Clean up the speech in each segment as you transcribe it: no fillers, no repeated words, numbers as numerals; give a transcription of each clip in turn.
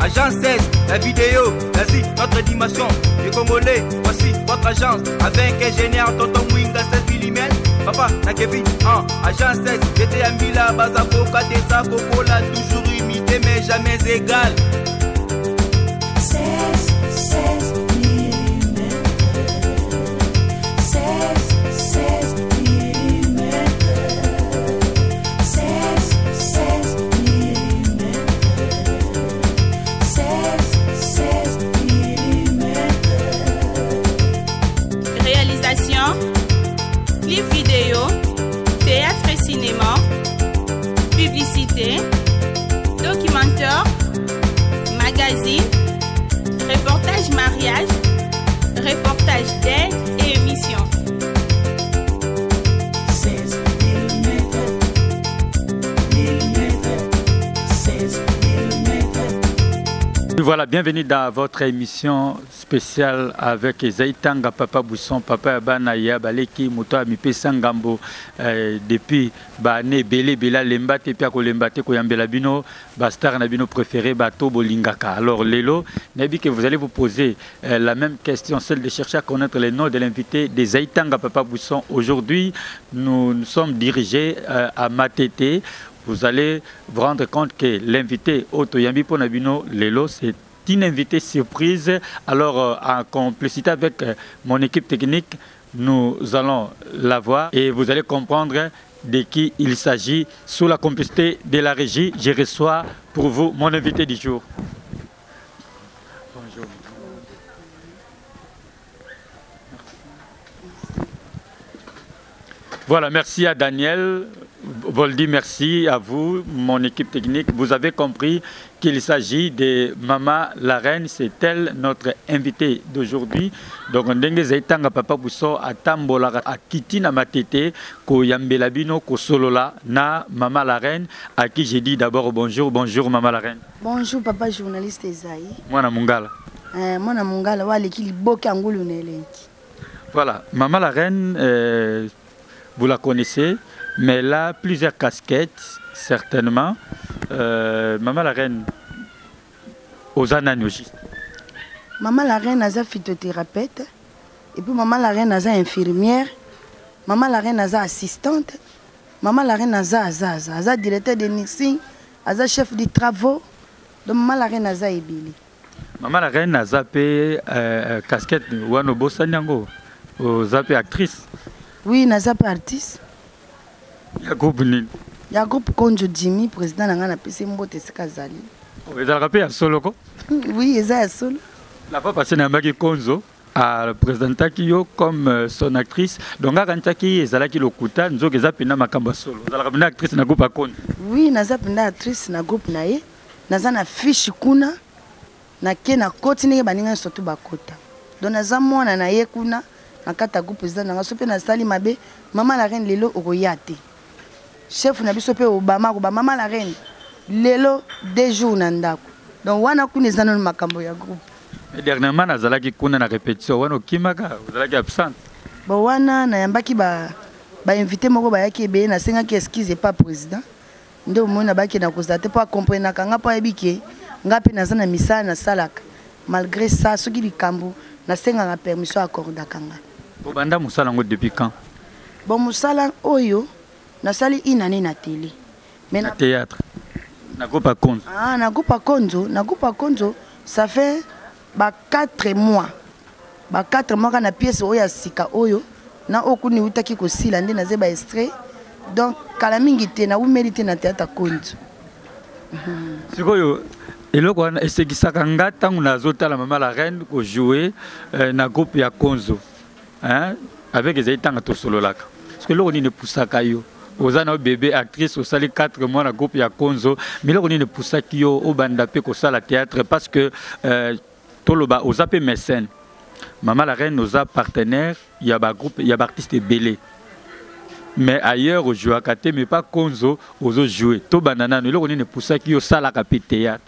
Agence 16, la vidéo, vas-y, notre animation. Les Congolais, voici votre agence. Avec ingénieur Tonton Mwinga 16 mm. Papa, na Kevin, Agence 16, j'étais à Mila, Bazako, Kadesa, Kokola, toujours imité mais jamais égal. 16 mm. 16 mm. 16 mm. 16 mm. Réalisation, clip vidéo, théâtre et cinéma, publicité, documentaire, magazine, reportage mariage, reportage d'aide et émission. 16 mm. 16 mm. Voilà, bienvenue dans votre émission spéciale avec Zaitanga, Papa Bousson, Papa Abanaya, Baleki, Moutoa, Mipe Sangambo, depuis Bane, Bele, Bela, Lembate, Piako Lembate, Koyambela Bino, Bastar Nabino préféré, Bato Bolingaka. Alors, Lélo, Nabi, que vous allez vous poser la même question, celle de chercher à connaître les noms de l'invité de Zaitanga, Papa Bousson. Aujourd'hui, nous sommes dirigés à Matete. Vous allez vous rendre compte que l'invité Otoyambi Ponabino Lelo, c'est une invitée surprise. Alors, en complicité avec mon équipe technique, nous allons la voir et vous allez comprendre de qui il s'agit. Sous la complicité de la régie, je reçois pour vous mon invité du jour. Bonjour. Voilà, merci à Daniel. Voldy, merci à vous, mon équipe technique. Vous avez compris qu'il s'agit de Maman la Reine, c'est elle notre invitée d'aujourd'hui. Donc, ndenge zaitanga Papa Bousson atambola akiti na matete ko yambela bino ko solola na Maman la Reine, à qui j'ai dit d'abord bonjour, bonjour Maman la Reine. Bonjour papa journaliste Esaïe. Mwana Mungala. Mwana Mungala wale ki boka ngulu na elenki. Voilà, Maman la Reine, vous la connaissez. Mais elle a plusieurs casquettes, certainement. Maman la Reine, aux analogistes. Maman la Reine est phytothérapeute. Et puis Maman la Reine est infirmière. Maman la Reine est assistante. Maman la Reine est directeur de nursing. Elle est chef de travaux. Donc Maman la Reine est ébili. Maman la Reine a zappé casquette Wanobo Sanyango. Aux actrice. Oui, elle est artiste. Il y a groupe Nil. Il y a groupe Konjo Jimmy, président de la PC Mbote Sekazali. Vous avez rappelé à solo? Oui, il est solo. La fois passée, Namaki Konzo a présenté Kyo comme son actrice. Donc, à Kantaki, Zalaki Lokuta, nous avons appelé Makamba solo. Vous avez rappelé actrice dans le groupe Konzo? Oui, nous avons appelé actrice dans le groupe Naye. Nous avons affiché Kuna. Na kena koti nenge baninga surtout bakota. Donc, nous avons mwana na ye Kuna. Na kata groupe président na sope na sali mabe. Maman la Reine lelo okoyate. Chef na biso pe Obama Maman la Reine lelo 2 jours na ndako. Donc wana kuna zana makambo ya groupe. Et dernièrement nazalaki kuna na répétition wana okimaka ozalaki absent. Bon wana na yambaki ba invité moko ba yaki ebe na senga ki excuse pas président. Nde omona baki na kozate pas comprendre kanga pa ebike ngapi na zana misala na salaka. Malgré ça soki likambo na senga na permission accorda kanga. Obanda musala ngo depuis quand? Bon musala oyo na sali inane na télé. Mais na théâtre. Na groupe Konzo. Ah, na groupe Konzo, ça fait 4 mois. 4 mois na pièce oya sika oyo na okuni utaki ko sila nde na zeba extrait. Donc kala mingi te na umérité na théâtre Konzo. Sikoyo eloko wana esekisaka nga tangu nazotala Maman la Reine ko jouer na groupe ya Konzo. Hein? Avec les Zaitanga to sololaka. Parce que l'on ne poussaka yo. Aux années bébé actrice au sali 4 mois na groupe ya Konzo, mais là on ne poussaki yo au bandapé ko sala théâtre parce que toloba aux apé mécène. Maman la Reine nos partenaires, il y a ba groupe, il y a artistes belé. Mais ailleurs au jouer à Kate mais pas Konzo aux autres jouer. To banana nous là on ne poussaki yo sala kapé théâtre.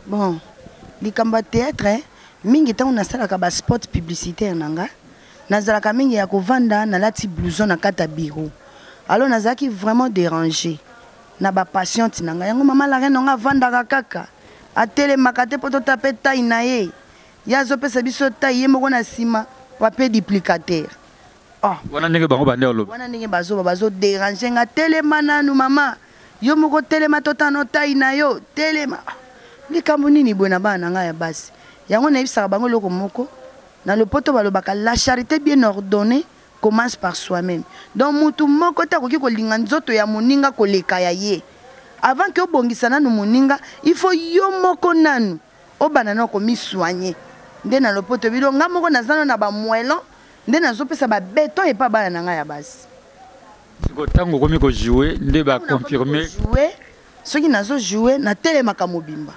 Bon, likamba théâtre hein, mingi ta on a sala ka ba spot publicitaire nanga. Nazalaka mingi ya kovanda na lati blouson na kata bureau. Alors nazaki vraiment dérangé. Na ba patiente nanga yango Maman la Reine nga vanda kaka. atelemaka te mpo totape tai na ye ye azopesa biso tai ye moko na nsima wape duplicateur. Wana ndenge bango bande olobi. Wana ndenge bazoderange nga telema nanu mama yo moko telema totano tai na yo telema likambo nini boye na bana na ngai ya basi yango nayebisaka bango eloko moko na lopoto balobaka la charité bien ordonnée commence par soi-même. Donc mutu moko te akoki kolinga nzoto ya moninga koleka ya ye avant que obongisa nanu moninga il faut yo moko nanu obana na komisoigner nde na lopoto bilo nga moko nazana na bamoelon nde nazopesa babeton epa bana na ngai ya basi. Siko tango komi ko jouer nde ba confirmer jouer soki nazo jouer na telemaka mobimba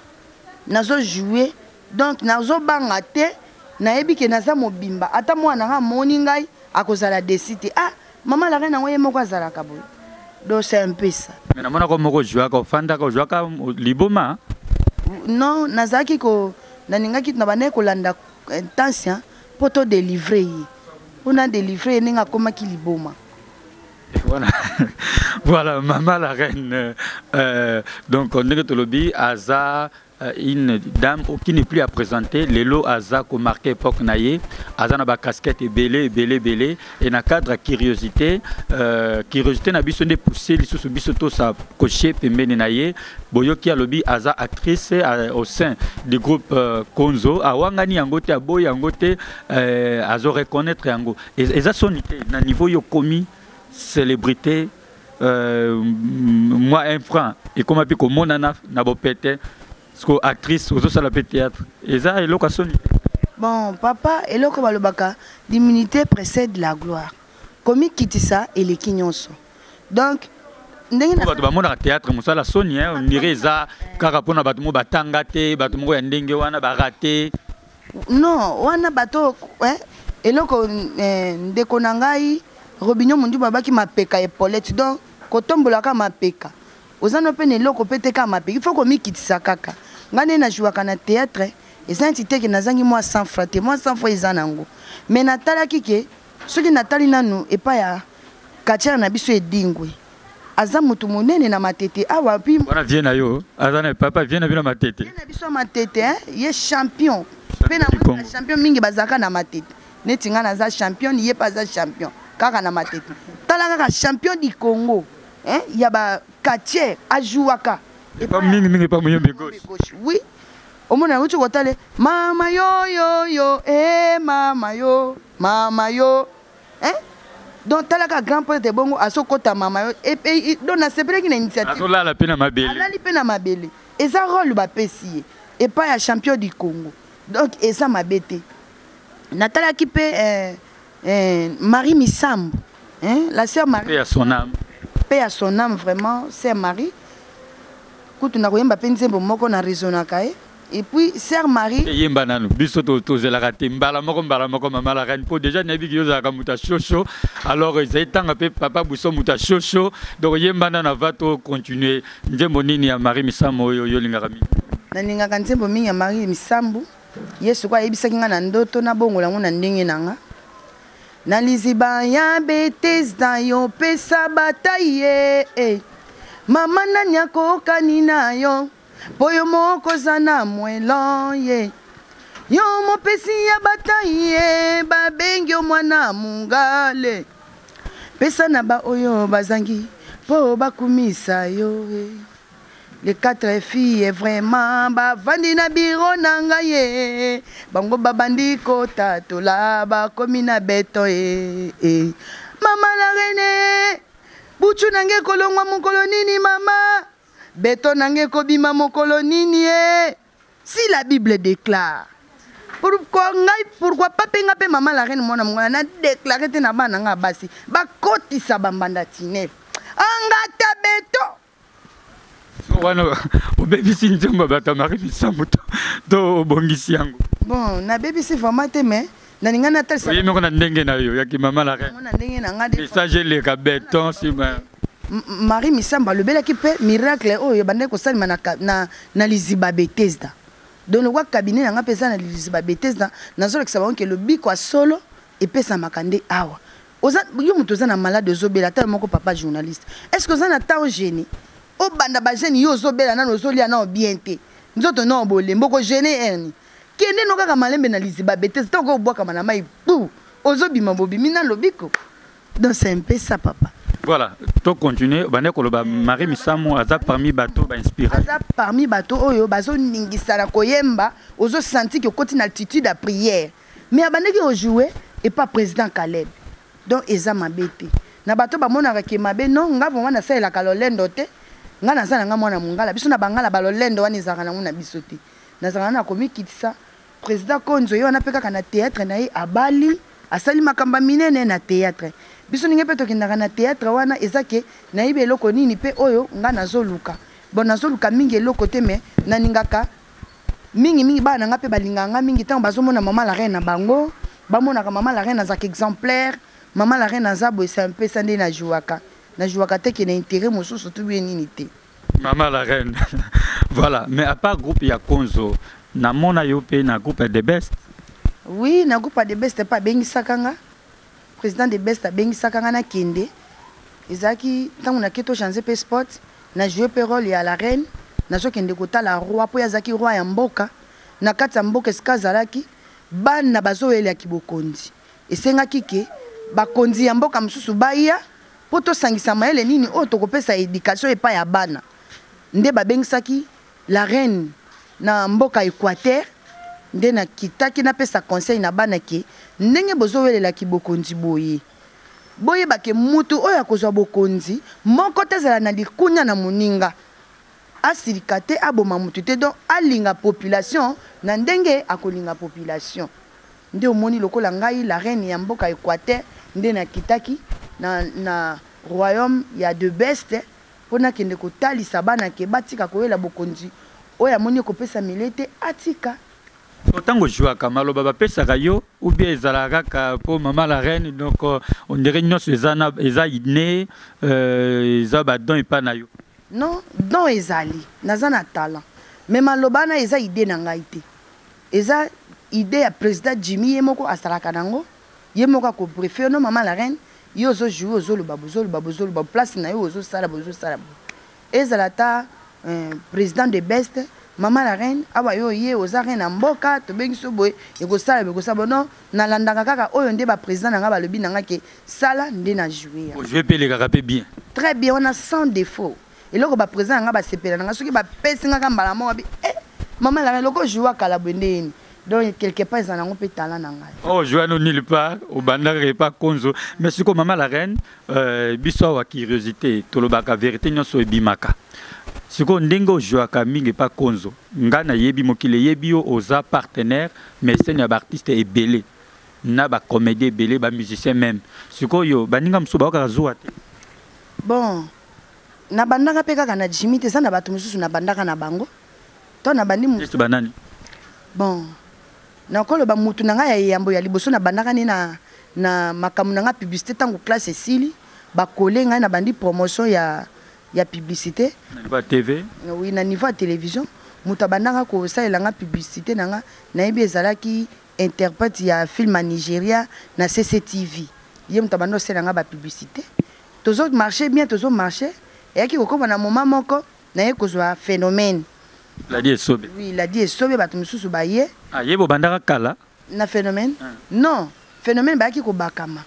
nazo jouer donc nazo banga te nayebi ke naza mobimba ata mwana nga moni ngai akozala desite mama la reine ngoye moko azalaka boye donc c'est un peu ça. Mais na mona ko moko jouer ka fanda ko jouer ka liboma non nazaki ko naningaki na bane ko landa intention poto délivrer on a délivré ninga komaki liboma. Voilà, voilà, maman la reine. Donc, on est tolobi Aza, une dame qui n'est plus à présenter. Lelo Aza, qui marqué époque naïe. Aza n'a pas casquette et belé, et na cadre curiosité. Curiosité n'a pas de pousser, les sous bisoto sa coché, pemene naïe. Boyo qui a lobby Aza actrice au sein du groupe Konzo. Awangani angote, aboy angote, Azo reconnaître yango. Et ça sonité, na niveau yo commis. Célébrité, moi un franc, et comme a pu comme mon anaf, n'a pas pété, actrice, aux autres à la théâtre. Et ça, et l'occasion. Bon, papa, et là, comme le baka, l'immunité précède la gloire. Comme il quitte ça, et les quignons. Donc, on théâtre, la Sonia, on dirait ça, carapona batmo batangate, batmo yandenge wana barate. Non, wana bato, et là, déconangai. Robinho mundi babaki mapeka epolette donc kotombolaka mapeka ozana pe ne loko peteka mapeka il faut komi kitisa kaka ngane na jouaka na théâtre et ça entité que nazangi moi sans fraté moi sans fois izanango mais natala kike soki natali nanu et pas ya katia na biso edingwe aza mutu monene na matete awa pi wana vient na yo azana papa vient na bino matete na biso matete ye champion pe na champion mingi bazaka na matete neti nga naza champion ye pas za champion kaka na matete tala kaka champion du Congo yaba Katie ajuaka et pas mingi pas moyo gauche oui omona uti kotale mama yo mama yo donc tala ka grand pote bongo asokota mama yo et donc na sepele ki na initiative azola la pena mabele alali pena mabele et ça rôle ba pesi et pas ya champion du Congo donc et ça mabete natala ki pe Marie Missambo, la sœur Marie. Paix à son âme. Paix à son âme, vraiment, sœur Marie. Quand on a regardé ma peine, on a raisonné. Et puis, sœur Marie. Et banano, bisoto toze la raté, mbala moko mama la reine. Pour déjà nabi qui yosa kamuta chocho. Alors ils étant un peu papa Bousso muta chocho. Donc yembanana va to continuer. Ndemoni ya Marie Missambo yo lingarami. Naninga kantembo mingi ya Marie Missambo. Yesu kwa ebisa kinga na ndoto na bongo la ngona ndenge nanga. Na liziba ya Bethesda yo pesa bataye mama na nyako kanina yo poyo moko zana mwelon ye yo mopesi ya bataye babengi mwana mungale pesa na ba oyo bazangi po bakumisa yo les 4 filles vraiment bavandi na biro nanga ye bango babandi kota tola bakomi na beto mama la reine buchu nange kolongwa mokolo nini mama beto nange kobima mokolo nini si la Bible déclare pourquoi pas penga pe mama la reine mona mongana na déclarer te na bana nga basi bakotisa bambanda tinel angata beto wana obebisi nzembo bato Marie Missambo to obongisi yango bon na bebisi vraiment te mais na ninga na talisa oui mais on a ndenge na yo yaki mama la reine na ndenge na ngade message le ka beton si Marie Missambo le bela ki pe miracle oyo bande ko salima na liziba Bethesda donc le cabinet na nga pesa na liziba Bethesda na zo lekisa banke le biko solo et pesa makande awa oza yo muto za na malade zobela ta moko papa journaliste est-ce que ça na temps gêné o banda ba jeune yo zobela na nozolia na bien te nzoto no bolembo ko gêner erni kende no kaka malembe na liziba bete tant ko boka mana mai pou ozobima bobimi na lobiko. Donc c'est un peu ça papa. Voilà, to continuer bande ko loba Marie Misamo aza parmi bateau ba inspiré. Aza parmi bateau oyo bazo ningisa na koyemba ozo senti que côté altitude à prière. Mais abande ki o jouer et pas président Caleb. Donc eza mabete. Na bateau ba mona ke mabe non nga vona na sala kalolendo te. Nga na sana nga mwana mungala biso na bangala balolendo wani zaka na muna biso te. Na zaka na komi kitisa président Konzo yo na peka kana théâtre na ye abali asali makamba minene na théâtre. Biso ninge peto kindaka na théâtre wana ezake na ibe eloko nini pe oyo nga nazoluka. Bon nazoluka mingi eloko te me na ningaka mingi bana nga pe balinganga mingi tant bazomona mama la reine na bango, bamona ka mama la reine za exemplaire, mama la reine za boy c'est un peu sandé na jouaka. Na jouaka te ki na intérêt mosusu surtout bien nini te. Mama la reine. Voilà, mais à part groupe ya Konzo, na mona yo pe na groupe de best. Oui, na groupe de best pas bengi sakanga. Président de best bengi sakanga na kende. Ezaki tangu na keto changer pe sport, na jouer pe rôle ya la reine, na zo kende kota la roi po ya zaki roi ya mboka, na kati ya mboka skazalaki, bana bazoela ya kibokonzi. Esenga kike bakonzi ya mboka msusu baya poto sangisa maele nini o tokopesa éducation epa ya bana. Nde babengisaki la reine na mboka Équateur. Nde na kitaki na pesa conseil na bana ke ndenge bozowelela kibokonzi boye boye bake mutu oyo akozwa bokonzi moko tezala na likunya na moninga asirika te aboma mutu te donc alinga population na ndenge akolinga population. Nde omoni lokola ngai la reine ya mboka Équateur nde na kitaki na royaume ya de best pona kende kotalisa bana ke batika koyela bokonzi oyo amoni kopesa milete atika. Autant jouer à Maloba bapesaka yo ou bien ezalaka ka pour maman la reine donc on dirait nyonso ezana eza iné eza ba don epa na yo. Non, don ezali nazana talent. Mais maloba na eza idée na ngai te. Eza idée ya président Jimmy yemoko asalaka nango. Yemoko ko préfère no maman la reine yo zo jouer zo loba place na yo zo sala. Ezalata président de best maman la reine awa yo ye oza reine na mboka to bengi so boy ekosala non na landanga kaka oyo nde ba président nga balobi nanga ke sala nde na jouer. Je vais payer les bien. Très bien, on a sans défaut. Et là ba président nga ba sepela nga soki ba pesi nga mbala mo bi maman la reine loko jouer kala bwendeni. Donc quelque part ils en ont pe talent nanga. Oh jouer no nulle part au bandare pas Konzo mais siko maman la reine biso wa curiosité to lobaka vérité nyonso ebimaka. Siko ndingo jouaka mingi pa Konzo ngana yebi mokile yebi yo oza partenaire mais c'est un artiste ebelé na ba comédie ebelé ba musicien même siko yo baninga msuba ka zuwa te. Bon na bandaka pe kaka na Jimmy te sana bato mususu na bandaka na bango to na bandi mususu banani. Bon na kolo ba mutu nanga ya yambo ya liboso na bandaka ni na makamu nanga publicité tango classe esili ba kolenga na bandi promotion ya publicité na niveau TV. Oui, na niveau télévision mutabandanga ko saelanga publicité nanga na yebi ezalaki interprète ya film à Nigeria na CCTV. Ye mutabando selanga ba publicité. Tozo marché bien tozo marché et qui kokoma na moment moko na ye kozwa phénomène. La die sobe. Oui, la die sobe ba tumususu ba ye. Ah yebo bandaka kala. Na phénomène? Non, phénomène ba ki ko bakama.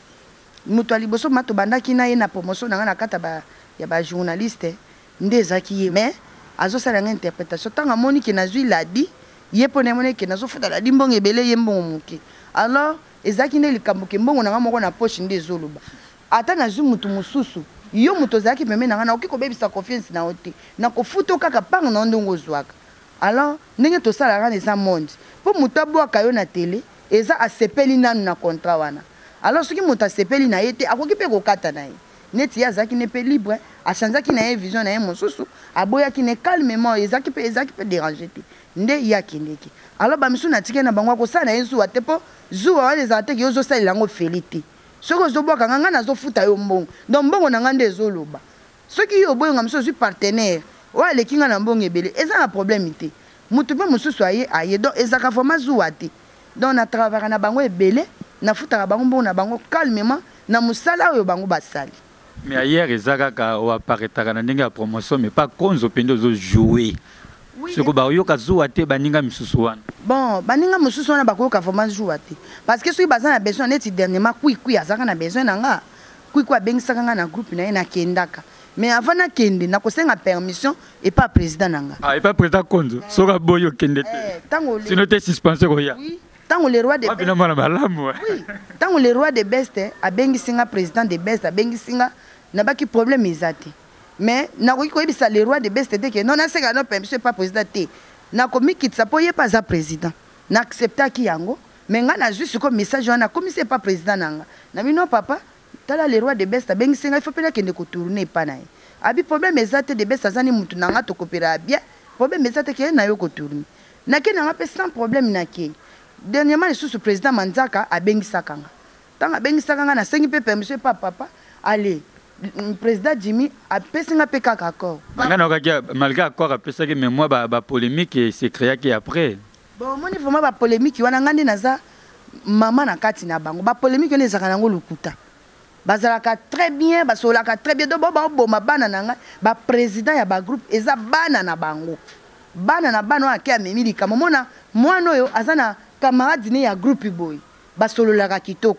Mutu aliboso mato bandaki na ye na promotion nanga na kata ba ya ba journaliste nde zaki ye mais azo sala nga interprétation tanga moni ki nazui ladi ye pone moni ki nazo futa ladi mbongo ebele ye mbongo muke alors ezaki ne likambo ke mbongo nanga moko na poche nde zoluba ata nazui mutu mususu yo mutu zaki peme nanga na okiko bebisa confiance na ote na kofuto kaka panga na ndongo zwaka alors ndenge to sala nga eza monde po mutu abwaka yo na télé eza asepeli nanu na contrat wana alors soki mutu asepeli na ye te akoki pe kokata na ye neti yazaki ne pe libre a chanzaki na vision na mosusu aboyaki ne calmement ezaki pe déranger te nde yaki ndeki alors ba misu na tike na bango ko sala yesu atepo zuwa wale za teke yozo sala lango felite soko zo boka nganga na zo futa yo mbongo donc mbongo na ngande ezoloba soki yo boyo ngam so partenaire wale kinga na mbongo ebele eza na problème te mutu pe mususu aye donc ezaka format zuwa te donc na travailler na bango ebele na futa bango mbongo na bango calmement na musala oyo bango basali. Mais hier, ils ont apparaître dans la promotion, mais pas Konzo Pendo jouer. soko bayoka zuwa te baninga misusu wana. Bon, baninga mususu wana bakoyoka vraiment zuwa te. Parce que soki baza na besoin neti dernièrement kui azaka na besoin nanga. Kui abengisaka nga na groupe na ye na kendaka. Mais avant na kende na kosenga permission et pas président nanga. Ah, et pas président Konzo. Soka boyo kende te. Sinon te suspense ko ya. Oui. Tango le roi de Best. Oui. Tango le roi de Best abengisinga président de Best abengisinga na baki problème ezate. Mais na ko yebisa le roi de Best te que non na seka no permission pas président te. Na komi kitsa po ye pas za président. Na accepta ki yango. Mais nga na juste comme message wana comme c'est pas président nanga. Na mino papa tala le roi de Best abengisinga il faut pena kende ko tourner pa na ye. Abi problème ezate de Best azani mutu nanga to kopera bien. Problème ezate ke na yo ko tourner. Na ke nanga pe sans problème na ke. Dernièrement, le président Manzaka a bengisaka. Tant a bengisaka na 5 pe permission pas papa. Allez, le président Jimmy a pesinga pe kaka accord. Malgré accord a pesaka mais moi ba polémique et c'est créé qui après. Bon, moi ni vraiment ba polémique wana ngandi naza maman na kati na bango. Ba polémique ne zaka nango lukuta. Bazalaka très bien, basolaka très bien. Donc bo ma bana nanga ba président ya ba groupe eza bana na bango. Bana na bana ake amemi kama mona mwana oyo azana camarade ne ya groupe boy basolo la kitoko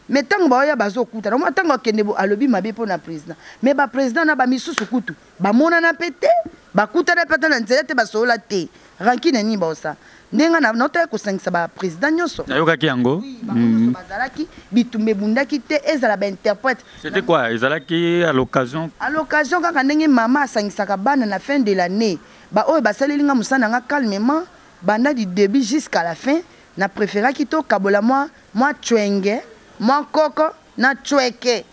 mais tango ba ya bazokuta na tango kende bo alobi mabe po na président mais ba président na ba misusu kutu ba mona na pété ba kuta na pété na nzela te basolo la te rankine ni ba osa ndenga na nota ko sangisa ba président nyoso nayoka ki yango bazalaki bitumbe bundaki te ezala ba interprète. C'était quoi ezalaki à l'occasion kaka ndenge mama sangisaka bana na fin de l'année ba oyo basalelinga musana nga calmement banda du début jusqu'à la fin na préféra kito kabola moi chwenge moi koko na chweke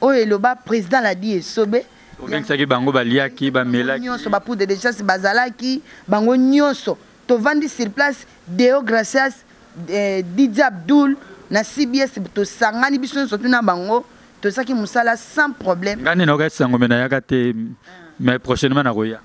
oyo eloba président la di esobe obengisaki bango baliaki bamelaki nyonso ba poudre de chasse bazalaki bango nyonso to vandi sur place Deo Gracias Didi Abdul na CBS to sangani biso surtout na bango to saki musala sans problème ngani na ka sango mena yaka te mais prochainement na roya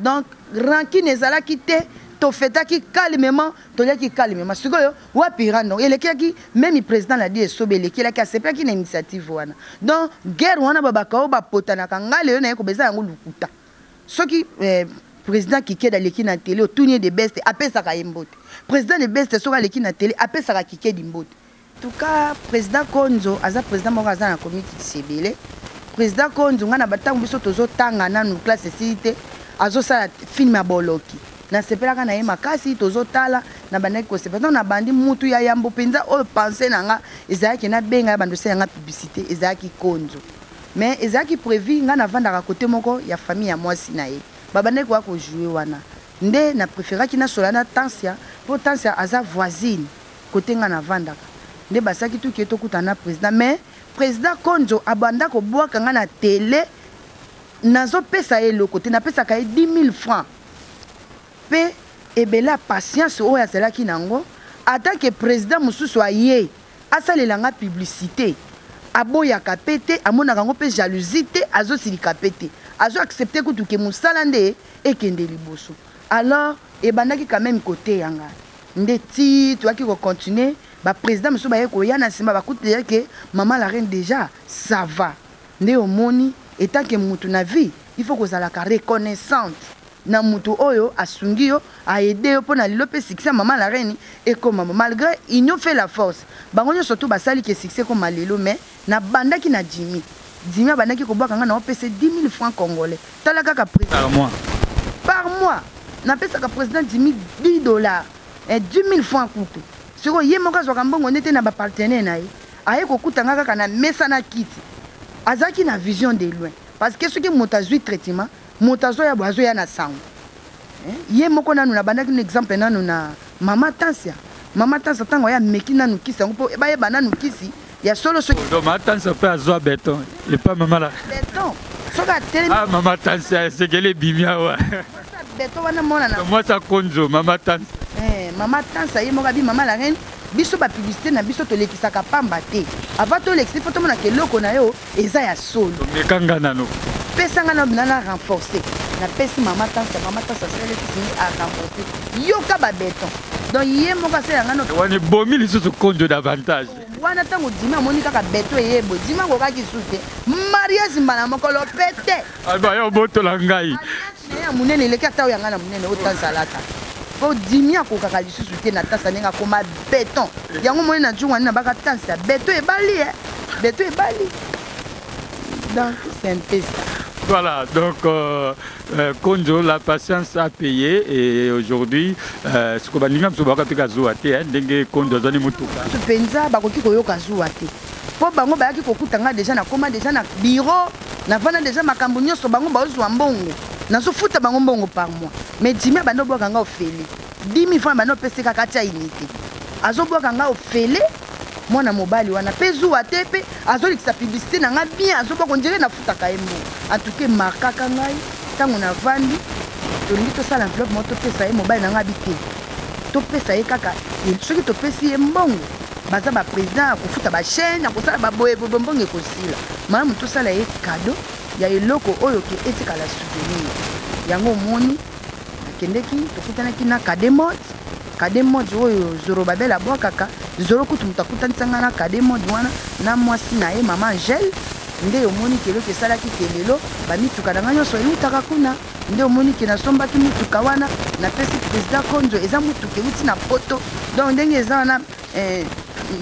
donc rankine ezalaki te to fetaki calmement to leki calmement sikoyo wa pirando elekaki même président la dit sobe elekaki asepaki na initiative wana donc guerre wana babaka o bapotana kangale yo na ko beza yango lukuta soki président kike da leki na télé otunie de Best apesaka yembote président de Best soka leki na télé apesaka kike dimbote en tout cas président Konzo aza président moko aza na comité sebele président Konzo ngana batango biso tozo tanga nanu classe cité azo sala film ya boloki na sepelaka na ye makasi tozotala na bandaki kosepela na bandi mutu ya yambo penza oyo pensé nanga ezalaki na benga ya bando yanga publicité ezalaki Konzo mais ezalaki prévu nga na vandaka côté moko ya famille ya mwasi na ye babandaki kwa ko jouer wana nde na préféraki na solana Tansia pour Tansia aza voisine côté nga na vandaka nde basaki tout qui to kutana président mais président Konzo abanda ko boaka nga na télé nazo pesa ye le côté na pesa ka 10 000 francs pe ebela patience oyo azalaki nango ata que président mususu aye asalelanga publicité aboyaka pete amonaka ngo pe jalousie te azosilika pete azo accepter kutu ke musala nde ekende liboso alors ebandaki quand même côté yanga nde ti toaki ko continuer ba président mususu baye ko yana sima bakuti ke maman la reine déjà ça va nde omoni etant que mutu na vie il faut que ça la reconnaissante na mutu oyo asungi yo a aider yo pona lilo pe succès maman la reine et comme malgré ils ont fait la force bango surtout basali que succès comme lelo mais na bandaki na Jimmy bandaki ko baka na opese 10 000 francs congolais tala kaka président par mois na pesa ka président Jimmy $10 et 10 000 francs kutu siko ye moka zoka mbongo nete na ba partenaire na ye aye ko kutanga kaka na mesa na kiti azaki na vision de loin parce que ce qui motazui traitement motazo ya boazo ya na sango ye moko nanu na bandaki un exemple nanu na mama Tansia tango ya meki nanu kisi yango po ba ye bananu kisi ya solo so mama Tansia pe azo béton et pas maman la béton soka tele mama Tansia c'est que les bimia wa béton wana mona na moi ça Konzo mama Tansia mama Tansia ye moka bi mama la reine biso ba publicité na biso to lekisaka pamba te avant to lekisi photo mona ke loko na yo eza ya solo mekanga nano pesanga na bina renforcer na pesi mama Tansia sele kisi a renforcer yoka ba béton donc ye moka sela ngano wani bomi lisusu Konzo davantage wana tango dima moni kaka beto yebo dima ko kaki sute mariage mbana mokolo pete aba yo boto la ngai ya munene leka tawo yanga na munene otanzalata po dimi ko kaka lisusu te na tasa nenga koma beton yango moni na jungwa na baka tansa beto ebali beto ebali donc c'est un peu ça. Voilà, donc Konjo, la patience a payé et aujourd'hui, ce qu'on va dire, c'est que nous avons Konjo Zani Mutuka. Ce penza, bakoki koyoka zuate. Po bango bayaki kokutanga déjà na koma déjà na bureau, na vana déjà makambo nyonso bango bazwa mbongo. Na so futa bango mbongo par mois. Mais dimi bano bokanga ofele. 10 000 francs bano pese kaka tia unité. Azo bokanga ofele. Mwana mobali wana pezu atepe azolikisa publicité na nga bien azoba konjere na futa kaembo en tout cas markaka ngai tango na vandi tolingi tosala enveloppe mo topesa ye mobali na nga bite topesa ye kaka soki topesi ye mbongo baza baprésident akofuta bachaîne akosala baboye bombongo ekosila malamu tosala ye kado ya eloko oyo ke etikala souvenir yango omoni akendeki tokutanaki na kade mode oyo zoro babela bwakaka zoro kutu mutakutanitsanga na kade mode wana na mwasi na ye mama Angèle nde omoni ke eloko esalaki ke lelo bamituka na nga nyonso eutaka kuna nde omoni ke nasombaki mutuka wana napesi président Konjo eza mutuka euti na poto donc ndenge eza wana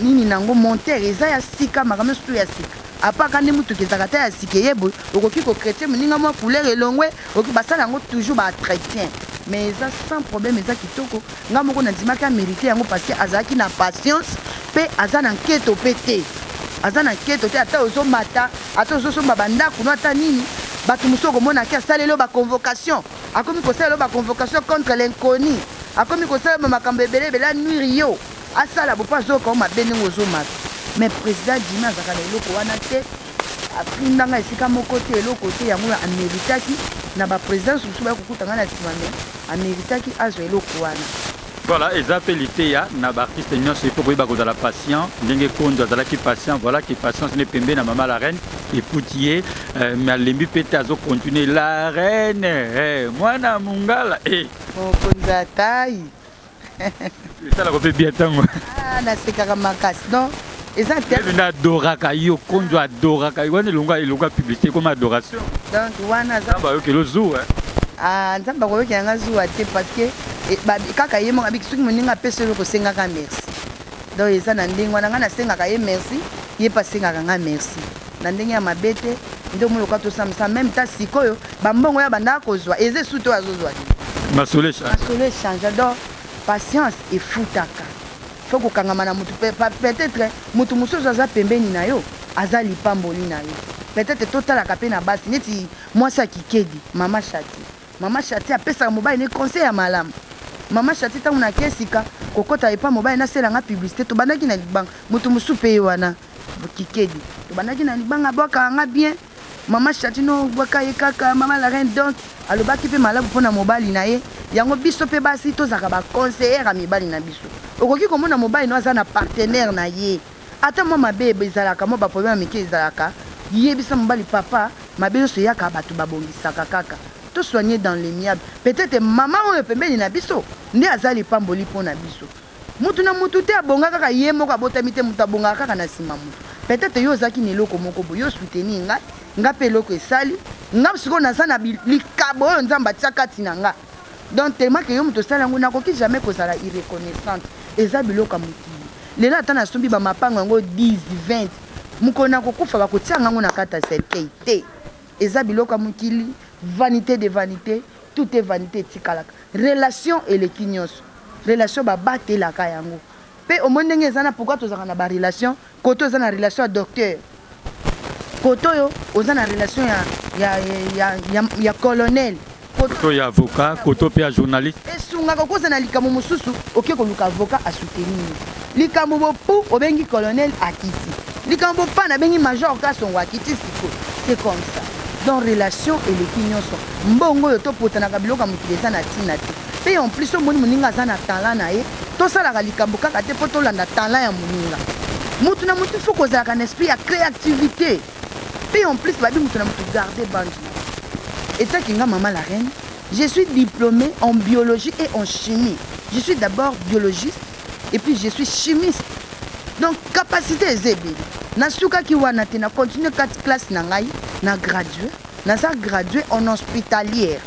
nini nango montere eza ya sika makambo nyonso ya sika apaka nde mutuka ezalaka te ya sika eyebo okoki kokretien moninga mwa couleur elongwe okoki basala yango toujours baentretien mais eza sans problème eza kitoko nga moko nandimaki amérité yango parce que azalaki na patience mpe aza na nketo mpe te aza na nketo te ata ozomata ata ozosomba bandako no ata nini bato mosusu okomonaki asala elo baconvocation akomi kosala elo baconvocation contre l'inconnu akomi kosala makambo ebele ebele anuiri yo asala bopo azokao mabe ndenge ozomata mais président dimi azalaka na eloko wana te aprindanga esika moko te eloko te yango ameritaki na baprésidence mosusu bayokokutanga na nsima me ameritaki azwa eloko wana. Voilà, et appelé ya na artiste nyonso il faut koyeba kozala patient ndenge Konjo azalaki patient voilà que patience ne pembe na mama la reine eputie mais alembi pete azo continuer la reine mwana mungala mokonza tai ça la kopé bien tango nasekaka makasi donc eza te adoraka yo Konjo adoraka wana elonga publicité comme adoration donc wana nzambe ayoki lozu nzambe akoyoki yanga zuwa te parce que kaka ye moko abiki soki moninga apesa eloko osengaka merci donc eza na ndenge wana ngai nasengaka ye merci ye mpe asengaka nga merci na ndenge ya mabe te nde omoloka tosamisa meme ta sikoyo bambongo ya bandaka kozwa eza esu to azozwa te masolo echange donc patience efutaka fo kokangama na motu peut-être motu mosusu aza pembeni na yo aza lipamboli na yo peut-être totalaka mpe na basi neti mwasi ya kikedi mama Chati apesaka mobali ne conseil ya malamu mama Chati ntango nake esika kokota epa mobali naselanga publicité tobandaki na libanga motu mosusu mpe ye wana kikedi tobandaki na libanga abwakaka nga bien mama Chati no bwaka ye kaka mama la reine donc alobaki mpe malamu mpo na mobali na ye yango biso mpe basi tozalaka baconseillere ya mibali na biso okoki komona mobali no aza na partenaire na ye ata mwa mabe ezalaka mwa baproblème mike ezalaka yebisa mobali papa mabe nyonso eyaka bato babongisaka kaka to soigner dans l'amiable peut-être mama oyo pembeni na biso nde aza lipamboli mpo na biso mutu na mutu te abonga kaka ye moko abotami te mutu abongaka kaka na nsima mutu peut-être yo ozalaki na eloko moko boye yo soutenir ngai nga mpe eloko esali nga sikoyo naza na likabo oyo nzambe atia kati na nga donc tellement ke yo mutu osali yango nakoki jamais kozala irreconnaissante eza biloko ya mokili lelo ata nasombi bamapango yango 10 20 mokolo nakokufa bakotianga yango na kati ya cercueil te eza biloko ya mokili vanité de vanité tout est vanité etikalaka relation eleki nyonso relation babatelaka yango mpe omoi ndenge eza na pourquoi tozalaka na barelation koto oza na relation ya docteur koto oyo oza na relation ya colonel koto ya avocat koto mpe ya journaliste esungaka koza na likambo mosusu oke koluka avocat asoutenir likambo bopu obengi colonel akiti likambo pana abengi major kasongo akiti siko c'est comme ça donc relation eleki nyonso mbongo oyo topotanaka biloko ya mokili eza na ntina te mpe en plus omoni moninga aza na talent na ye tosalaka likambo kaka te mpo tolanda talent ya moninga mutu na mutu fo kozalaka na esprit ya créativité mpe en plus babi mutu na mutu garde bandi etaki nga mama la reine je suis diplômée en biologie et en chimie je suis d'abord biologiste et puis je suis chimiste Donc capacité ezebeli na suka ki wana te na continuer 4 classes na ngai na gradué na ça gradué en hospitalière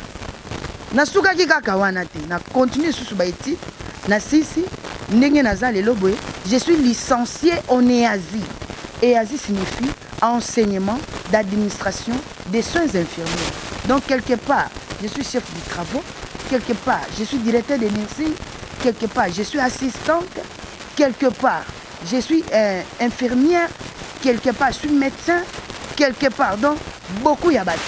na suka ki kaka wana te na continuer susu ba étude na sisi ndenge naza lelo boye je suis licencié en EASI. EASI signifie enseignement d'administration des soins infirmiers. Donc quelque part je suis chef de travaux, quelque part je suis directeur de nursing, quelque part je suis assistante, quelque part je suis infirmière, quelque part je suis médecin, quelque part donc beaucoup ya bati.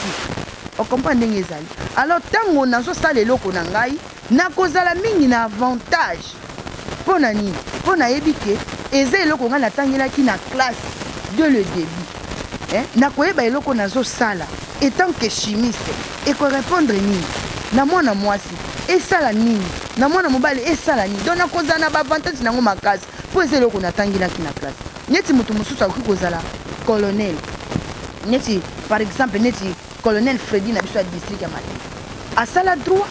On comprend ndenge ezali. Alors tango nazo sala eloko na ngai na kozala mingi na avantage. Pona nini? Pona yebike eza eloko nga natangelaki na classe de le début. Na koyeba eloko nazo sala étant que chimiste et ko répondre nini? Na mwana mwasi esala nini? Na mwana mobali esala nini? Donc na kozala na ba avantage nango makasi. Po eza eloko natangelaki na classe. Neti mutu mususu akoki kozala colonel. Neti par exemple neti colonel Freddy na biso ya district ya Matadi. Asala droit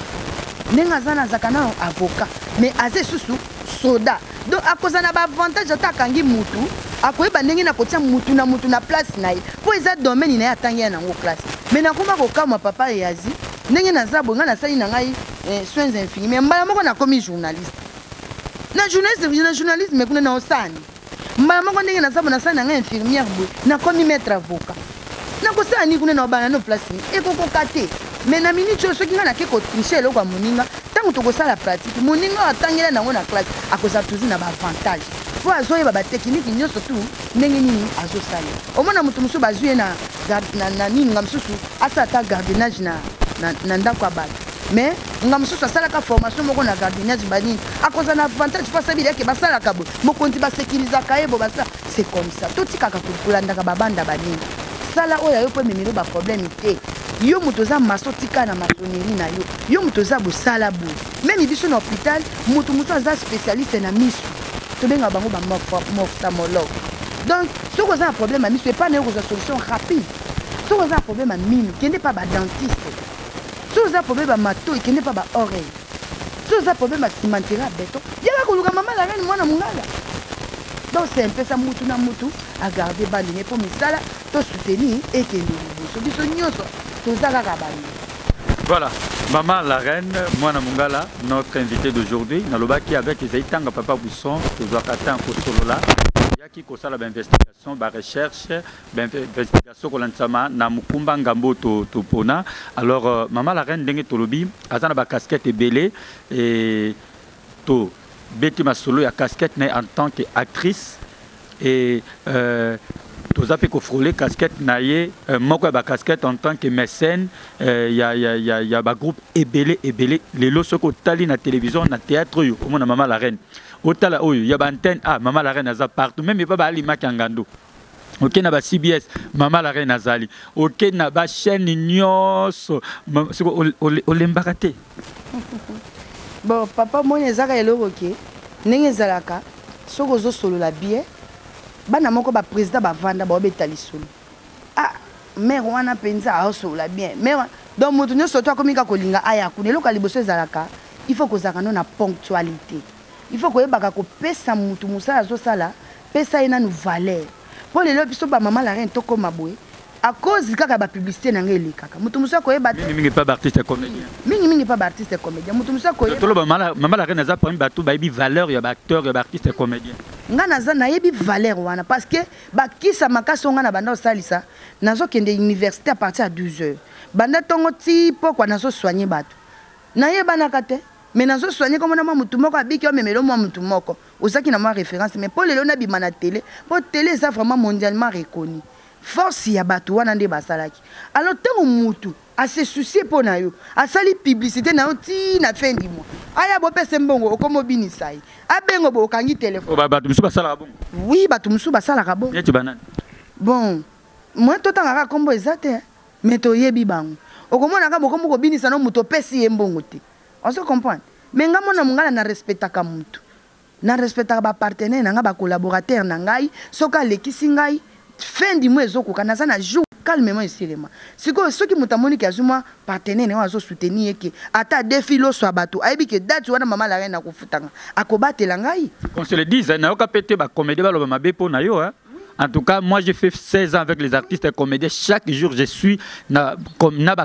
nenga zana zakana avocat mais azé susu soda. Donc akozana ba avantage atakangi mutu akoyeba ndenge na kotia mutu na place na ye. Po eza domaine na ya tangi ya nango classe. Mais nakoma ko kama papa yazi ndenge na zabo nga na sali na ngai soins infirmiers mbala moko na komi journaliste. Na journaliste mais kuna na osani. Mbala moko ndenge na zabo na sali na ngai infirmière boy na komi maître avocat. Na kosala ni kuna na obana no place ni ekoko te. Mais na minute soki nga na ke ko tricher eloko ya moninga tango tokosala pratique moninga atangela nango na classe akozala toujours na ba avantage po azoyeba ba technique nyonso tu ndenge nini azosala omona mutu mususu bazwi na nini nga mususu asala ta gardiennage na ndako ya bato mais nga mususu asalaka formation moko na gardiennage banini akozala na avantage po asabili eke basalaka boye mokonzi basekirizaka ye bo basala c'est comme ça totikaka kolandaka babanda banini sala oyo ayo po ememelo baproblème te yo mutu oza maso tika na maçonnerie na yo mutu oza bosala boye même biso na hôpital mutu aza spécialiste na misu tobenga bango baophtalmologue. Donc soki oza na problème ya misu epa na yo kozwa solution rapide. Soki oza na problème ya minu kende pa badentiste, soki oza na problème ya matoi kende pa baoreille, soki oza na problème ya cimenterie ya beton yaka koluka mama la reine mwana mongala. Donc c'est un peu ça mutu na mutu a garder bandine pour misala to soutenir et que nous biso nyonso tozaka kabani. Voilà, Maman la reine, Mwana Mungala, notre invité d'aujourd'hui, Nalobaki avec Ezaitanga Papa Bousson, Tozakata Kosolola, Yaki Kosala d'investigation, ba recherche, d'investigation Kolansama, Namukumba Ngambo Topona. Alors, Maman la reine, Dengue Tolobi, Azana ba casquette belé et to Betty Masolo, ya casquette en tant qu'actrice et toza pe ko frôler casquette naie moko ba casquette en tant que mécène ya ba groupe ebele les loso ko tali na télévision na théâtre yo comme na Maman la reine otala oyo ya ba antenne Maman la reine aza partout même pas ba alima kangando OK na ba CBS Maman la reine azali OK na ba chaîne nyonso olembakate. Bon papa moi ezaka eloko ke ndenge ezalaka soko zo solo la bien bana moko ba président ba vanda ba obeta lisolo mère wana penza asola bien mère donc mutu nyonso to akomika kolinga aya kuna eloko liboso ezalaka il faut kozaka na ponctualité il faut koyebaka kopesa mutu musala azosala pesa ina nu valeur po lelo biso ba Maman la reine to koma boye à cause kaka ba publicité na ngeli kaka mutu musa koyeba mingi pas artiste comédien mingi pas artiste comédien mutu musa koyeba to lo Maman la reine za parmi bato ba bi valeur ya ba acteur ya ba artiste comédien nga naza nayebi valeur wana parce que bakisa makasi nga na banda osalisa nazo kende université à partir à 12h banda tongo ti pokwa nazo soigner bato nayeba na kate mais nazo soigner comme na mutu moko abiki o memelo mo mutu moko osaki na ma référence mais pour lelo na bima na télé pour télé ça vraiment mondialement reconnu force ya bato wana nde basalaki alors tango mutu a se soucier pour na yo a sali publicité na ti na fin du mois aya bo pese mbongo okomo binisai abengo bo kangi téléphone bato musu basala bon oui bato musu basala bon yeti banane bon moi to tanga kombo ezate mais to yebi bango okomona ka bokomo ko binisa no muto pesi ye mbongo te on se comprend mais nga mona mungala na respectaka mutu na respectaka ba partenaire na nga ba collaborateur na ngai soka lekisi ngai fin du mois ezokoka naza na jour calmement ici siko soki mutamoni ki azuma partenaire ne azo soutenir que ata défi lo so bato aibi que date wana mama la reine akufutanga akobatela ngai on se le dise na yoka pété ba comédie ba lo mabe po na yo hein. En tout cas, moi j'ai fait 16 ans avec les artistes et comédiens. Chaque jour, je suis na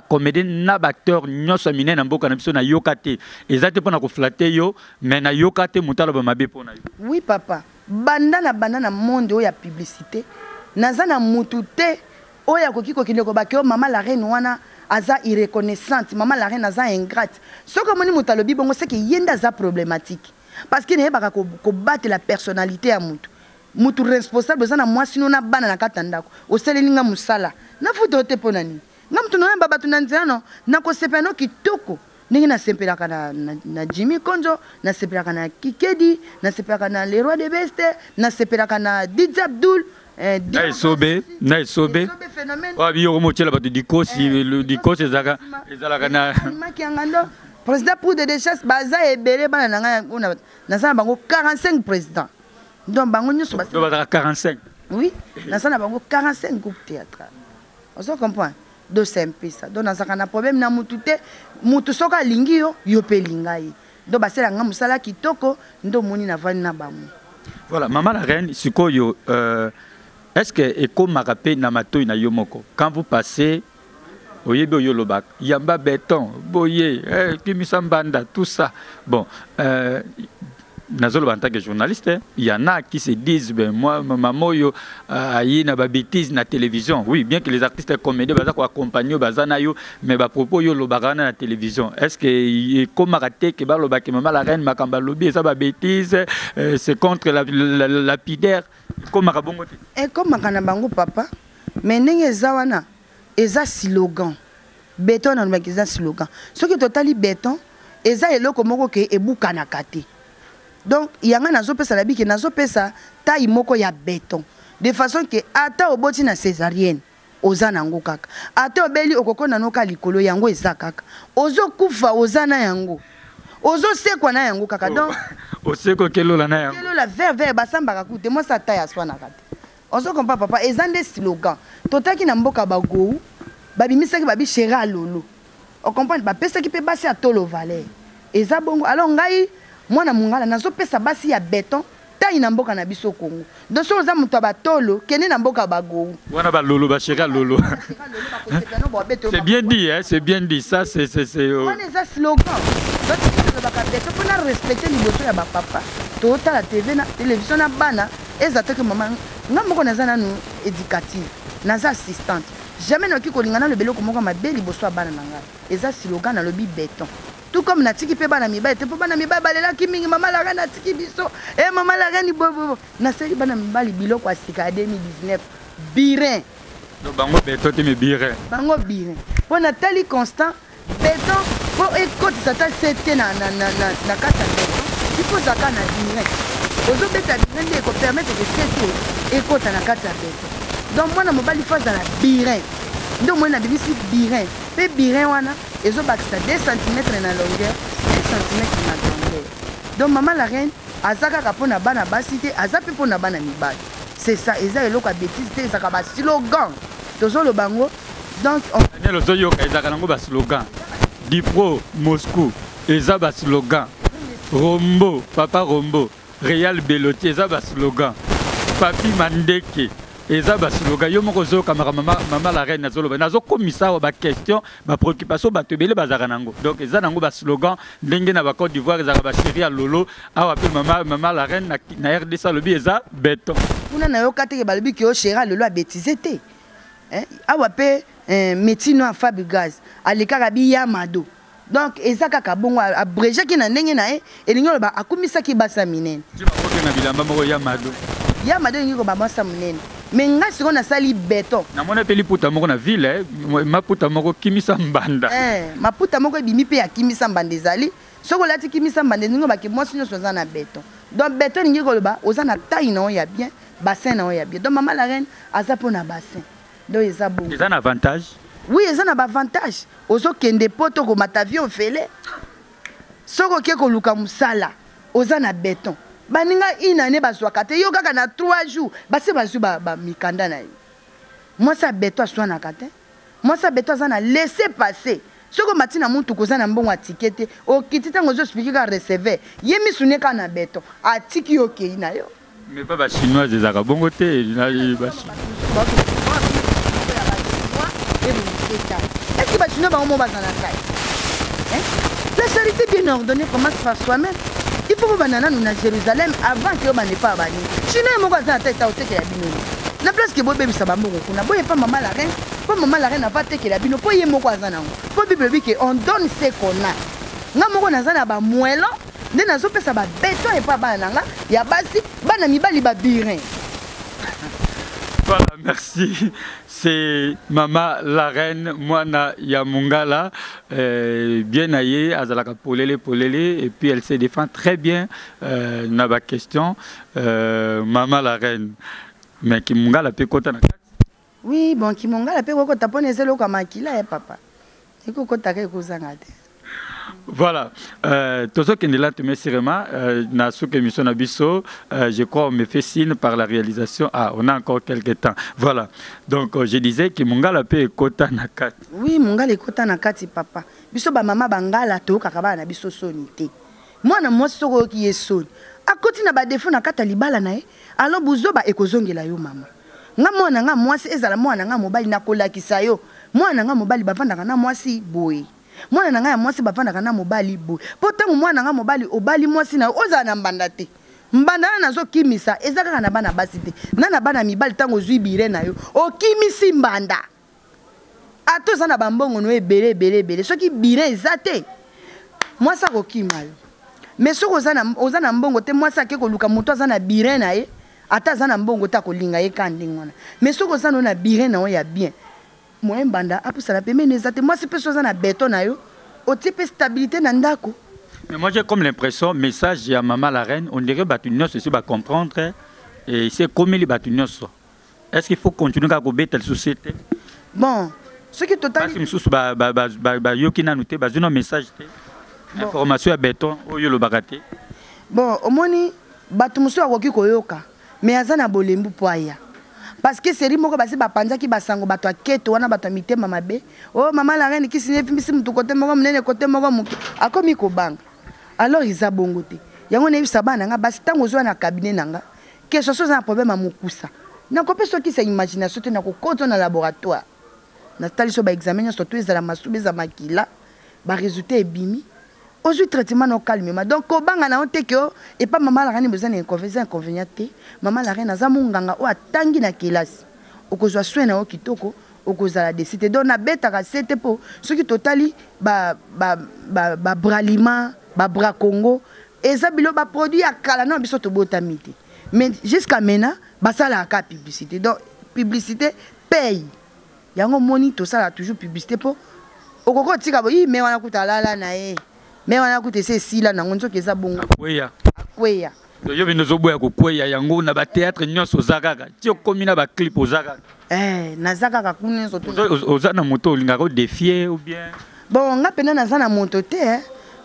comédien, na acteur, nyonso mine na mboka na biso na yokate. Ezate pona ko flatter yo, mais na yokate mutalo ba mabe pona yo. Oui papa, banda na monde oya publicité. Naza na mutute oya koki kokinde ko bakio mama la reine wana aza irreconnaissante, mama la reine aza ingrate. Soko moni mutalo bi bongo c'est que yenda za problématique. Parce qu'il ne ba ko battre la personnalité à mutu. Mutu responsable zana moi sino na bana na katandako oseleli nga musala na futo te ponani nga mtu no baba tunanziano na ko sepeno kitoko ningi na sempelaka na Jimmy Konjo na sepelaka na Kikedi na sepelaka na Le Roi de Beste na sepelaka na DJ Abdul na sobe phénomène wa biyo mo tshela batu dikosi le dikosi ezaka na makiangando président pour de chasse baza ebele bana nga una na sana bango 45 présidents. Donc, bango nyuso ba 45. Oui, na sana bango 45 groupes théâtrales. On se comprend. Do simple ça. Donc na sakana problème na mutute, mutu soka lingi yo pe lingai. Do basela nga musala kitoko ndo moni na vani na bamu. Voilà, maman la reine sikoyo est-ce que eko marape na matoi na yomoko quand vous passez oyebe oyolobak yamba béton boye kimisambanda tout ça. Bon, Nazolo en tant que journaliste, il y en a qui se disent ben moi maman yo ayi na ba bêtise na télévision. Oui, bien que les artistes comédiens baza ko accompagner bazana yo mais ba propos yo lobagana na télévision. Est-ce que comme raté que ba lobaki maman la reine makamba lobby ça ba bêtise c'est contre la lapidaire comme makabongo te. Et comme makana bango papa, mais ndenge zawana eza slogan. Béton na eza slogan. Ce qui totali béton eza eloko moko ke ebuka na kate. Donc, il y a un nazo pesa la biki nazo pesa taille moko ya béton. De façon que ata oboti na césarienne ozana yango kaka. Ata obeli okoko na noka likolo yango eza kaka. Ozo kufa ozana yango. Ozo sekwa na yango kaka. Donc, oseko kelo la na yango. Kelo la ver basamba kakute moi sa taille aswa na kate. Ozo kompa papa ezande slogan. Totaki na mboka bagou babimisaki babi chera lolo. On comprend ba pesa ki pe basi atolo valet. Eza bongo alors ngai moi na mungala nazo pesa basi ya béton taille na mboka na biso Congo. Donc so za muto batolo kene na mboka bago. Wana ba lolo ba cheka lolo. C'est bien dit hein, c'est bien dit ça c'est on est un slogan. Donc le baka béton pour na respecter liboso ya ba papa. Tota la TV na télévision na bana ezata que maman nga moko na zana no éducative, naza assistante. Jamais na ki kolingana le belo ko moko mabe liboso ya bana na nga. Eza slogan na lobi béton. Tout comme Natiki pe bana miba te po bana miba balela ki mingi mama la reine Natiki biso mama la reine bobo na seli bana mibali biloko asika 2019 birin do bango béton te me birin bango birin po na tali constant béton po écoute ça ta c'était na kata béton il faut ça na birin ozo beta birin de ko permettre que c'était écoute na kata béton donc moi na mobali faut dans la birin donc moi na bibisi birin pe birin wana ezo bakisa 2 cm na longueur 1 cm na grandeur. Donc maman la reine azaka kapona bana basité azapi pona bana mibali. C'est ça eza eloko a bêtise te ezaka ba slogan. Tozo le bango donc on Daniel Ozoyo ezaka nango ba slogan. Dipro Moscou eza ba slogan. Rombo papa Rombo Real Belotti eza ba slogan. Papi Mandeke eza ba slogan yo moko zo kamera mama la reine nazolo nazo komisa ba question ba préoccupation ba tebele bazaka nango donc eza nango ba slogan ndenge na ba Côte d'Ivoire ezaka ba chérie lolo awa pe mama la reine na RDC lobi eza béton kuna na yo kateke ba lobi ki o chérie lolo a bêtisé te hein awa pe métino a Fabigaz alikaka bi Yamado donc eza kaka bongo abrégé ki na ndenge na elingo ba akumisa ki basa minene ti ba ko na bilamba moko Yamado ngiko ba basa minene. Mais nga siko na sali béton. Na mona peli puta moko na ville maputa moko kimisa mbanda. Maputa moko bimi pe ya kimisa mbanda ezali. Soko lati kimisa mbanda ningo ba ke mwasi nyo soza na béton. Donc béton ningi ko ba oza na taille na ya bien, bassin na ya bien. Donc maman la reine aza pona bassin. Donc eza bon. Eza na avantage. Oui, eza na ba avantage. Ozo kende poto ko matavion fele. Soko ke ko luka musala, oza na béton. Baninga ina ne bazwaka te yo kaka na 3 jours basi bazu ba mikanda na Moi ça beto soit na kate. Moi ça beto ça na laisser passer. Ce que matina muntu koza na mbongo atikete o kitita ngozo expliquer ka recevoir. Yemi suneka na beto. Atiki okay na yo. Mais pas chinois des arabes bon côté na ba est-ce que ba chinois ba mo bazana kai? La charité bien ordonnée commence par soi-même. Il faut que banana nous na Jérusalem avant que on n'est pas bani. Chinois mo bazana tête au teke la bino. Na place que bobe bisa ba mbongo kuna boye pas maman la reine. Pas maman la reine n'a pas teke la bino. Po ye mo bazana ngo. Po Bible dit que on donne ce qu'on a. Nga moko nazana ba muelo. Nde nazo pesa ba béton et pas bananga. Ya basi bana mibali ba birin. Voilà, merci. C'est Maman la reine, Moana Yamungala, bien aillée, Azalaka Polele, et puis elle se défend très bien dans la question. Maman la reine, mais Kimungala peut kota na kati. Oui, bon, Kimungala peut kota pone zelo kama kila papa. Eko kota ke kozanga te. Voilà, tout ce qui est là, je crois on me fait signe par la réalisation. Ah, on a encore quelques temps. Voilà, donc je disais que Mungala peut kota nakati. Oui, Mungala kota nakati papa. Biso ba mama bangala to kakaba na biso sonité. Moi na moi soko ki esoni. A koti na ba défaut na kata libala na e. Alors buzo ba ekozongela yo mama. Nga mwana nga mwasi ezala mwana nga mobali na kolakisa yo. Mwana nga mobali bavanda kana mwasi boye. Mwana nanga ya mwasi bavanda kana mobali boy. Potango mwana nanga mobali obali mwasi na oza na mbanda te. Mbanda na zo kimisa ezaka kana bana basi te. Nana bana mibali tango zui bire na yo. O kimisi mbanda. Ato sana bambongo no ebele. Soki bire ezate. Mwasa ko kimayo. Mais soko ozana mbongo te mwasa ke ko luka muto azana bire na ye. Ata azana mbongo ta ko linga ye kandingona. Mais soko ozana na bire na o ya bien. Moi banda apusa la peme nezate moi c'est personne na béton na yo au type stabilité na ndako. Mais moi j'ai comme l'impression message à maman la reine on dirait batunios aussi va comprendre et c'est comme les batunios. Est-ce qu'il faut continuer à gober telle société? Bon, ce qui est total parce que mususu ba yokina noté ba un message information à béton au yo le bagate. Bon, au moni batumusu akoki koyoka mais azana bolembu poaya. Parce que c'est moko basi bapanja ki basango bato aketo wana bato mitema mabe oh maman la reine ki signé fimisi mutu côté moko munene côté moko muki akomi ko banga alors isa bongo te yango ne bisa bana nga basi tango zo na cabinet nanga que ce soit un problème à mukusa na ko peso ki sa imagination te na ko konto na laboratoire na tali so ba examen surtout ezala masube za makila ba résultat ebimi aujourd'hui traitement no calmement donc ko banga na onte que et pas maman la reine besoin d'inconvénient te maman la reine azamunganga o atangi na kelasi okozwa soin na okitoko okozala décider donc na betaka sete po ce qui totali ba braliment ba bra Congo ezabilo ba produit akala na biso to botamité mais jusqu'à maintenant basala ka publicité donc publicité paye yango moni to sala toujours publicité po okoko tika bo yi me wana kutalala na ye. Mais on a écouté ces sila na ngonzo keza bongo. Kweya. Yo bino zo boya ko kweya yango na ba théâtre nyonso zakaka. Ti okomina ba clip ozaka. Na zakaka kunen so to. Ozana moto linga ko défier ou bien. Bon, nga pena na zana moto te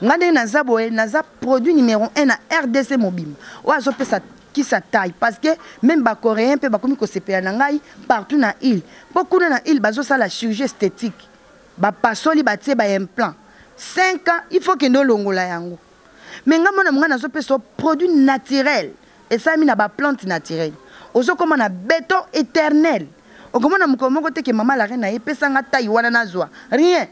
nga de na zaboé na za produit numéro 1 na RDC Mobile. O azo pesa qui sa taille parce que même ba coréen pe ba komi ko sepela na ngai partout na île. Beaucoup na île bazo ça la chirurgie esthétique. Ba pasoli ba tie ba implant. 5 ans, il faut que nous longola yango. Mais nga mona mwana zo peso produit naturel. Et ça mi na ba plante naturelle. Ozo comme na béton éternel. O comme na mko moko te ke maman la reine na epesa nga taille wana na zwa. Rien.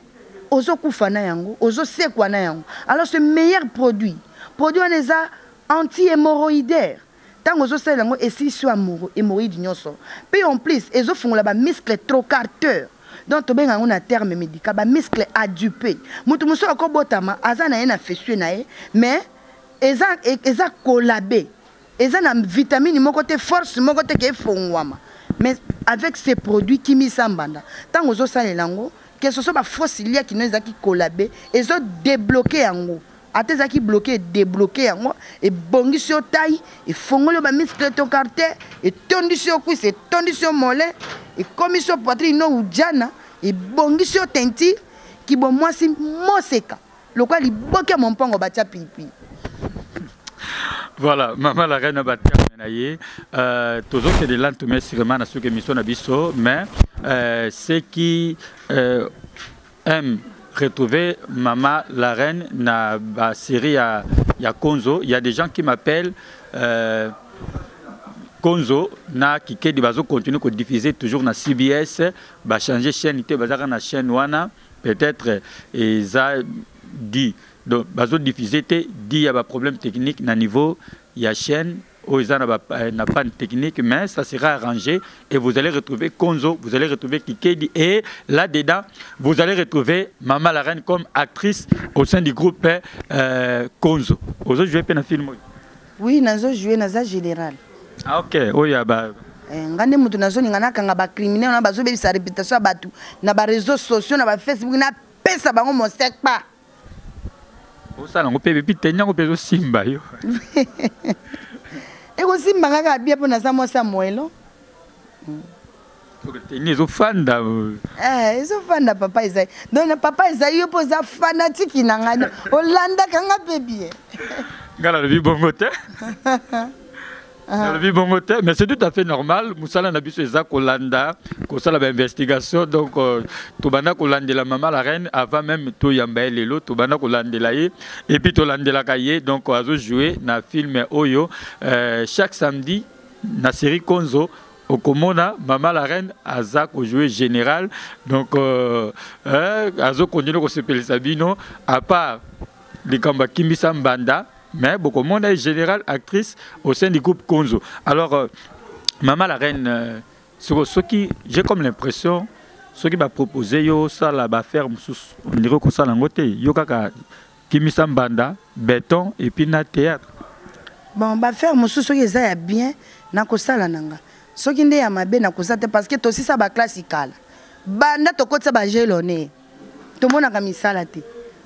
Ozo kufa na yango, ozo sekwa na yango. Alors ce meilleur produit. Produit on les a anti-hémorroïdaire. Tant ozo sel yango esi sur hémorroïde nyonso. Puis en plus, ezo fungola ba muscle trocarteur. Donc to benga ngona terme médical ba muscle adupé mutu muso akobotama azana ena fesue na ye mais eza collabé eza na vitamine moko te force moko te ke fongwama mais avec ces produits qui misambanda tant ozo salelango que ce soit ba fossilia qui nous qui collabé ezo débloquer yango ateza ki bloquer débloquer yango et bongi sur taille et fongolo ba muscle trocarteur et tondi sur cuisse et tondi sur mollet et commission poitrine no ujana et bongi sur tenti qui bon moi si moseka le quoi li boke mon pango batia pipi. Voilà, maman la reine a battu toujours que de l'entourage sûrement à ce que mission Nabiso, mais ceux qui aiment retrouver maman la reine na ba série à Konzo, il y a des gens qui m'appellent Konzo na kike di bazo continue de diffuser toujours na CBS, ba changer chaîne ité bazaka na chaîne wana peut-être ils a dit donc bazo diffuser té dit il y a un problème technique na niveau il y a chaîne où ils n'a pas de technique mais ça sera arrangé et vous allez retrouver Konzo, vous allez retrouver Kikedi et là-dedans vous allez retrouver Maman la Reine comme actrice au sein du groupe Konzo. Vous avez joué un film? Oui, nazo joué naza général. Ah ok, oui ya ba ngande mutu nazo ningana kanga ba criminel na bazo bebisa réputation batu na ba réseaux sociaux na ba Facebook na pesa bango mon sec pas. Osala ngo pepe pitenya ngo pezo simba yo. Eko simba kaka bia po naza mosa moelo. Tenye zo fanda. Zo fanda papa Isaïe. Donc papa Isaïe yo poza fanatique na ngana. Olanda kanga bebie. Ngala le bongo te. Le bongo te, mais c'est tout à fait normal. Musala na biso eza kolanda, ko sala ba investigation donc to bana kolande la maman la reine avant même to yamba lelo to bana kolande la ye et puis to lande la kaye donc azo jouer na film Oyo chaque samedi na série Konzo au Komona maman la reine aza ko jouer général donc azo continuer ko sepeli Sabino à part les kamba Kimbisa Mbanda. Mais beaucoup de monde est général actrice au sein du groupe Konzo. Alors, Maman la Reine, ce qui j'ai comme l'impression, ce qui m'a proposé, ça va faire, on dirait que ça l'a ngoté, yo kaka Kimisa Mbanda, béton et puis na théâtre. Bon, va faire mon ce qui est bien, na ko sala nanga. Ce qui ndé ya mabe na ko sate parce que aussi ça ba classical. Banda to ko tsa ba gelone. Tout monde a mis ça la té.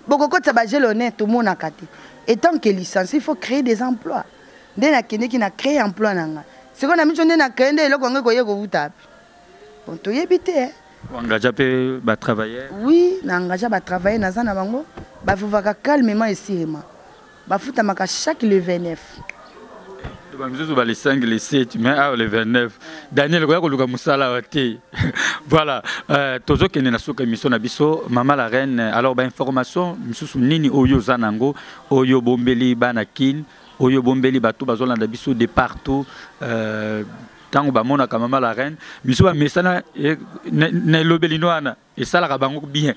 Boko ko tsa ba gelone, tout monde a kate. Et tant que licence, il faut créer des emplois. Dès la qui n'a créé emploi nanga. C'est qu'on a mis on a créé des locaux ko yego buta. On to yebité. Engagé ba travailler. Oui, na engagé ba travailler na zana bango. Ba vivaka calmement et sereinement. Ba futa maka chaque le 29. Les 5, les 7, mais le 29. Daniel, voilà. Toujours que nous avons émission Nabiso, Maman la Reine. Alors, information, nous sommes nini Oyo Zanango, Oyo Bombeli Banakin, Oyo Bombeli Batou Bazola Nabiso de partout. Tant que Maman la Reine, nous sommes mesana ne lobelinoana et ça la rabango bien.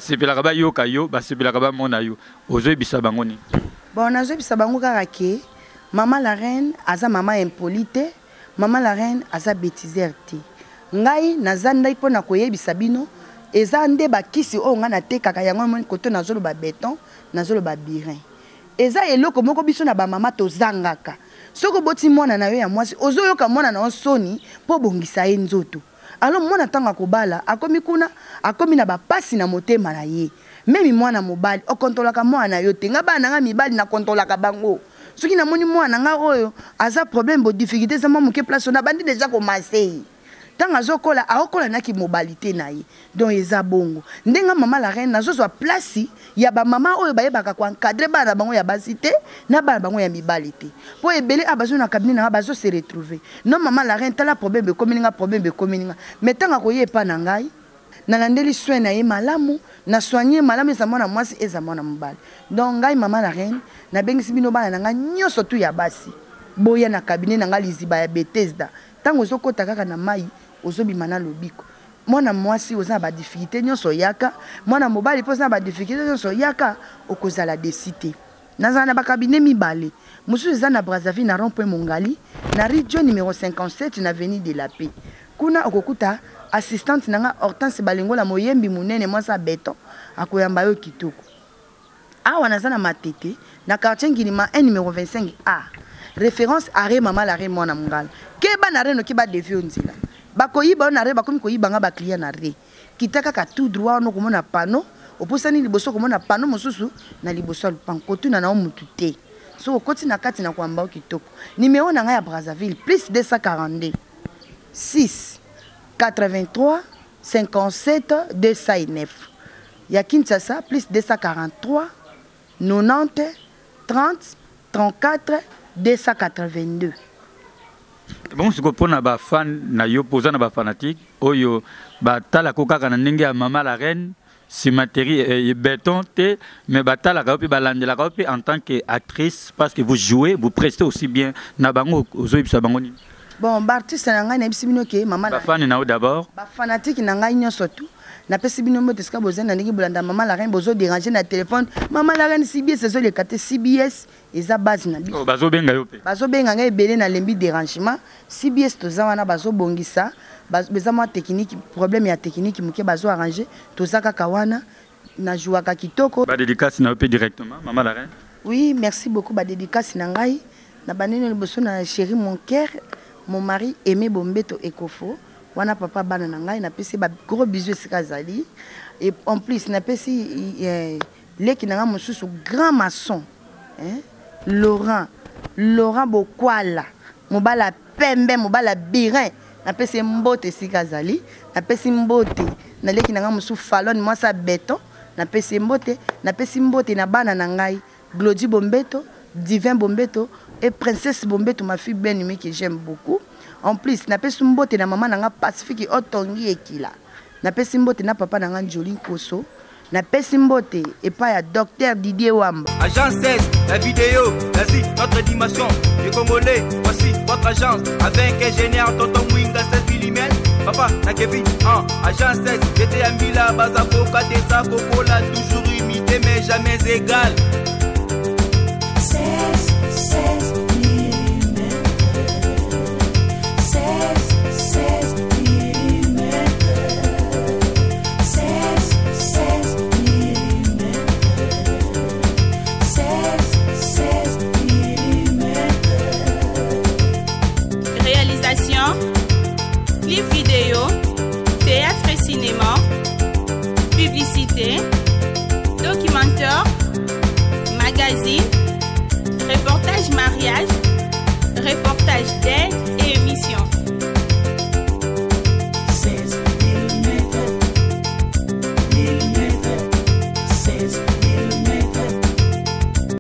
C'est la rabat yo kayo, c'est la rabat monayo. Ozo bisabangoni. Bon, on a zo bisabango karake. Maman la Reine, aza maman impolite, Maman la Reine, aza bêtiseur te. Ngai, nazanda ipo na koyebisa bino, eza nde bakisi o nga na te kaka yango moni koto nazolo ba béton, nazolo ba birin. Eza eloko moko biso na ba mama to zangaka. Soko boti mwana na yo ya mwasi, ozo yoka mwana na osoni po bongisa ye nzoto. Alors mwana tanga kobala, akomi kuna, akomi na ba pasi na motema na ye. Memi mwana mobali, o kontolaka mwana yo te, nga bana nga mibali na kontolaka bango. Ce qui n'a pas de oyo, aza problème de difficulté, ça m'a manqué place. On a bandit déjà commencé. Tant azo kola, aokola na ki mobilité na ye. Donc eza bongo. Ndenga maman la reine nazo so place, ya ba maman oyo ba yebaka ko encadrer bana bango ya basité, na bana bango ya mibalité. Po ebele abazo na cabinet na bazo se retrouver. Non maman la reine tala problème be komininga problème be komininga. Mais tant ko ye pa na ngai. Na landeli soin na ye malamu, na soigner malamu eza mwana mwasi eza mwana mobali. Donc ngai maman la reine na bengisi bino bana nga nyoso tu ya basi. Boya na cabinet na nga liziba ya Bethesda. Tango zokota kaka na mai ozobima na lobiko. Mwana mwasi oza ba difficulté nyoso yaka, mwana mobali poza ba difficulté nyoso yaka okozala décité. Naza na ba cabinet mibale. Musu eza na Brazzaville na rond-point Mongali, na rue John numéro 57 na avenue de la Paix. Kuna okokuta assistante nanga Hortense Balengola moyembi munene mwasa beton akoyamba yo kitoko. Awa nazana matete na quartier Ngilima 1 numéro 25A. Référence arrêt maman la reine mwana mungala. Keba na reno kiba devio nzila. Bakoyiba na re bakomi koyiba nga ba client na re. Kitaka ka tout droit no komona pano, oposani liboso komona pano mosusu na liboso lupankotu na na mutu te. So okoti na kati na kwamba kitoko. Numéro na nga ya Brazzaville plus 242 6 83 57 209. Ya Kinshasa plus 243 90 30 34 282. Bon, ce qu'on a ba fan na yo posa na ba fanatique oyo ba tala ko kaka na ndenge ya mama la reine cimenterie et béton te mais ba tala ka opi ba landela ka opi en tant qu'actrice parce que vous jouez vous prestez aussi bien na bango ozo bisa bango ni. Bon ba artiste na ngai na bisibino ke mama la ba fan na d'abord ba fanatique na ngai nyonso tout na pesi bino mbote ska bozana ndenge bolanda mama la reine bozo déranger na téléphone mama la reine CBS ezo le kate CBS eza base na biso bazo benga yo pe bazo benga ngai belé na lembi dérangement CBS toza wana bazo bongisa beza moi technique problème ya technique muke bazo arranger toza kaka wana na jouaka kitoko ba dédicace na pe directement mama la reine. Oui, merci beaucoup ba dédicace na ngai na banene liboso na chéri mon cœur mon mari Aimé Bombeto Ekofo wana papa bana na ngai na pesi ba gros bisous sika zali et en plus na pesi leki na nga mosusu grand maçon Laurent Bokwala mobala pembe mobala birin na pesi mbote sika zali na pesi mbote na leki na nga mosusu Fallon moi ça béton na pesi mbote na bana na ngai Glody Bombeto Divin Bombeto et Princesse Bombeto ma fille bien-aimée que j'aime beaucoup. En plus, na pesi mbote na maman nanga Pacifique otongi ekila. Na pesi mbote na papa nanga Jolie Koso. Na pesi mbote et pas ya docteur Didier Wamba. Agence 16, la vidéo, vas-y, notre dimension. Les Congolais, voici votre agence. Avec ingénieur Tonton Mwinga 7 mm. Papa, na Kevin, agence 16, j'étais à Mila, Bazako, Katesa, Kokola, toujours imité mais jamais égal.